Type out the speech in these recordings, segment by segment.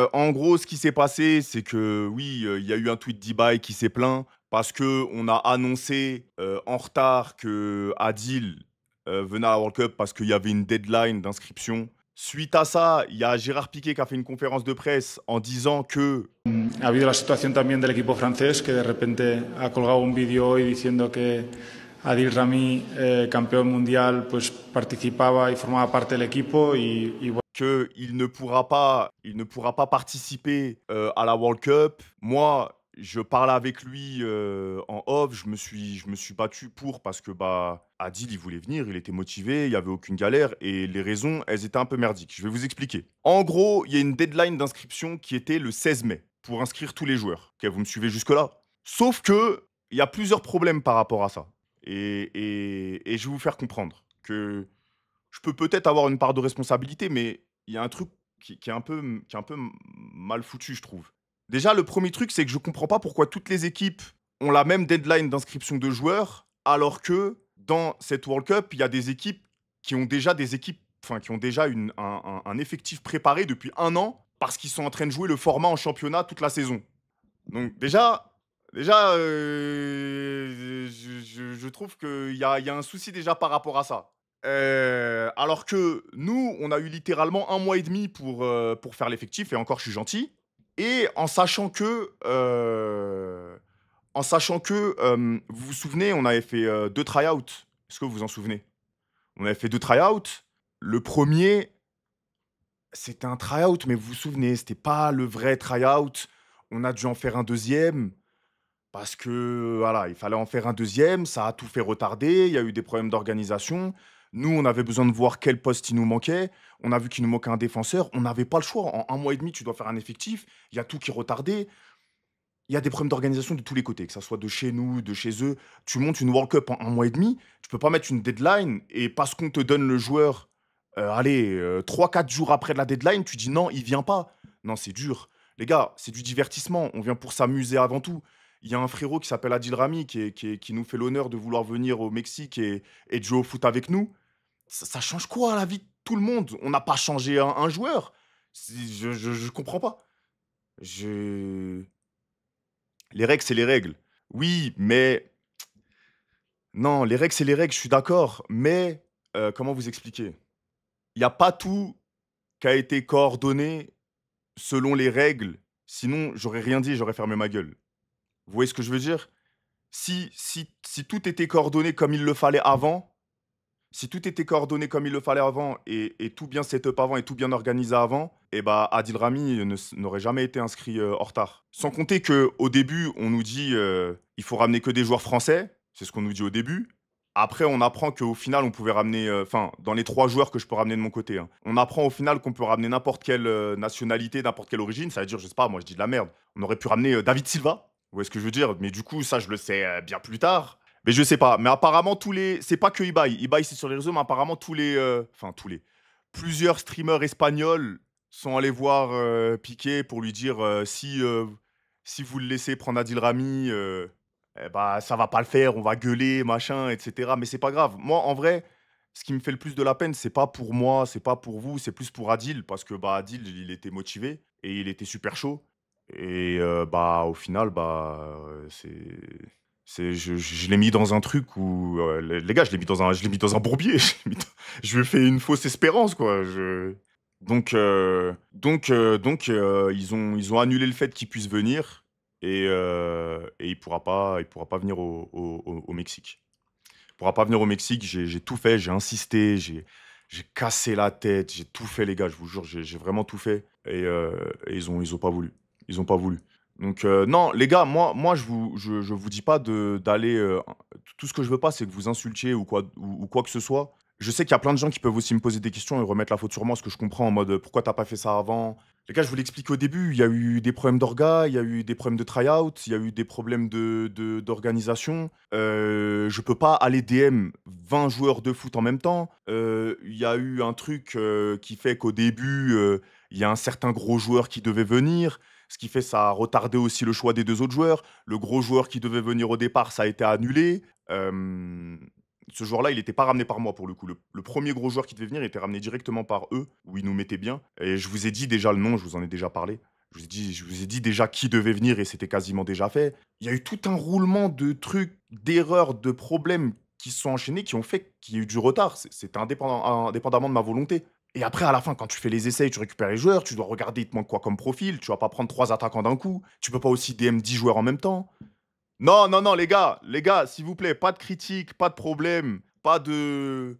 En gros, ce qui s'est passé, c'est que oui, il y a eu un tweet d'Ibai qui s'est plaint parce qu'on a annoncé, en retard que Adil, venait à la World Cup parce qu'il y avait une deadline d'inscription. Suite à ça, il y a Gérard Piqué qui a fait une conférence de presse en disant que Ha habido la situación también del equipo francés que de repente ha colgado un vídeo hoy diciendo que Adil Rami, campeón mundial, pues participaba y formaba parte del equipo y bueno. qu'il ne pourra pas participer, à la World Cup. Moi, je parlais avec lui, en off, je me suis battu pour parce que, bah, Adil, il voulait venir, il était motivé, il y avait aucune galère et les raisons, elles étaient un peu merdiques. Je vais vous expliquer. En gros, il y a une deadline d'inscription qui était le 16 mai pour inscrire tous les joueurs. OK, vous me suivez jusque-là? Sauf que il y a plusieurs problèmes par rapport à ça et je vais vous faire comprendre que je peux peut-être avoir une part de responsabilité, mais il y a un truc qui est un peu, mal foutu, je trouve. Déjà, le premier truc, c'est que je comprends pas pourquoi toutes les équipes ont la même deadline d'inscription de joueurs, alors que dans cette World Cup, il y a des équipes qui ont déjà un effectif préparé depuis 1 an parce qu'ils sont en train de jouer le format en championnat toute la saison. Donc déjà, je trouve qu'il y a un souci déjà par rapport à ça. Alors que nous, on a eu littéralement 1 mois et demi pour faire l'effectif et encore je suis gentil et vous vous souvenez, on avait fait, 2 try-out. Est-ce que vous vous en souvenez? On avait fait 2 try-out. Le premier, c'était un try-out, mais vous vous souvenez, c'était pas le vrai try-out. On a dû en faire un deuxième. Parce que, voilà, il fallait en faire un deuxième, ça a tout fait retarder, il y a eu des problèmes d'organisation. Nous, on avait besoin de voir quel poste il nous manquait. On a vu qu'il nous manquait un défenseur. On n'avait pas le choix. En 1 mois et demi, tu dois faire un effectif. Il y a tout qui est retardé. Il y a des problèmes d'organisation de tous les côtés, que ça soit de chez nous, de chez eux. Tu montes une World Cup en 1 mois et demi, tu peux pas mettre une deadline et parce qu'on te donne le joueur, allez, 3-4 jours après de la deadline, tu dis non, il vient pas. Non, c'est dur. Les gars, c'est du divertissement. On vient pour s'amuser avant tout. Il y a un frérot qui s'appelle Adil Rami qui nous fait l'honneur de vouloir venir au Mexique et de jouer au foot avec nous. Ça change quoi à la vie de tout le monde? On n'a pas changé un joueur. Je comprends pas. Je... Les règles, c'est les règles. Oui, mais non, les règles, c'est les règles, je suis d'accord. Mais comment vous expliquer? Il n'y a pas tout qui a été coordonné selon les règles. Sinon, j'aurais rien dit, j'aurais fermé ma gueule. Vous voyez ce que je veux dire? Si tout était coordonné comme il le fallait avant, si tout était coordonné comme il le fallait avant et tout bien set-up avant et tout bien organisé avant, et bah Adil Rami n'aurait jamais été inscrit en retard. Sans compter que au début, on nous dit il faut ramener que des joueurs français, c'est ce qu'on nous dit au début. Après, on apprend qu'au final, on pouvait ramener, enfin, dans les 3 joueurs que je peux ramener de mon côté, hein, on apprend au final qu'on peut ramener n'importe quelle nationalité, n'importe quelle origine. Ça veut dire, je sais pas, moi je dis de la merde. On aurait pu ramener David Silva, vous voyez ce que je veux dire? Mais du coup, ça, je le sais bien plus tard. Mais je sais pas. Mais apparemment, c'est pas que Ibai. Ibai, c'est sur les réseaux, mais apparemment, plusieurs streamers espagnols sont allés voir Piqué pour lui dire si vous le laissez prendre Adil Rami, eh bah, ça va pas le faire, on va gueuler, machin, etc. Mais c'est pas grave. Moi, en vrai, ce qui me fait le plus de la peine, c'est pas pour moi, c'est pas pour vous, c'est plus pour Adil, parce que bah, Adil, il était motivé et il était super chaud. Et bah, au final, bah, je l'ai mis dans un truc où, les gars, je l'ai mis dans un bourbier. Je lui ai fait une fausse espérance, quoi. Donc, ils ont annulé le fait qu'il puisse venir et il pourra pas venir au Mexique. Il pourra pas venir au Mexique. J'ai tout fait, j'ai insisté, j'ai cassé la tête, j'ai tout fait, les gars. Je vous jure, j'ai vraiment tout fait. Et ils ont pas voulu. Ils ont pas voulu. Donc, non, les gars, moi je vous dis pas d'aller. Tout ce que je veux pas, c'est que vous insultiez ou quoi que ce soit. Je sais qu'il y a plein de gens qui peuvent aussi me poser des questions et remettre la faute sur moi, ce que je comprends en mode pourquoi t'as pas fait ça avant? Les gars, je vous l'explique au début, il y a eu des problèmes d'orga, il y a eu des problèmes de try-out, il y a eu des problèmes d'organisation. Je peux pas aller DM 20 joueurs de foot en même temps. Il y a eu un truc qui fait qu'au début, il y a un certain gros joueur qui devait venir. Ce qui fait ça a retardé aussi le choix des 2 autres joueurs. Le gros joueur qui devait venir au départ, ça a été annulé. Ce joueur-là, il était pas ramené par moi pour le coup. Le 1er gros joueur qui devait venir, il était ramené directement par eux, où ils nous mettaient bien et je vous ai dit déjà le nom, je vous en ai déjà parlé. Je vous ai dit déjà qui devait venir et c'était quasiment déjà fait. Il y a eu tout un roulement de trucs, d'erreurs, de problèmes qui se sont enchaînés, qui ont fait qu'il y a eu du retard. C'était indépendamment de ma volonté. Et après, à la fin, quand tu fais les essais, tu récupères les joueurs, tu dois regarder, il te manque quoi comme profil. Tu vas pas prendre 3 attaquants d'un coup. Tu peux pas aussi DM 10 joueurs en même temps. Non, non, non, les gars, s'il vous plaît, pas de critique, pas de problème, on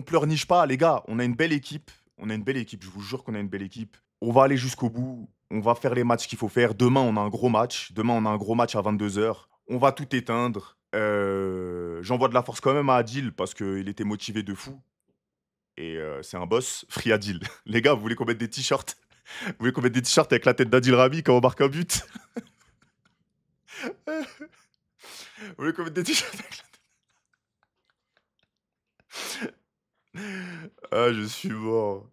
pleurniche pas, les gars. On a une belle équipe. On a une belle équipe. Je vous jure qu'on a une belle équipe. On va aller jusqu'au bout. On va faire les matchs qu'il faut faire. Demain, on a un gros match. Demain, on a un gros match à 22 h. On va tout éteindre. J'envoie de la force quand même à Adil parce qu'il était motivé de fou. Et c'est un boss. Free Adil. Les gars, vous voulez qu'on mette des t-shirts? Vous voulez qu'on mette des t-shirts avec la tête d'Adil Rami quand on marque un but? Vous voulez qu'on mette des t-shirts avec la tête? Ah, je suis mort.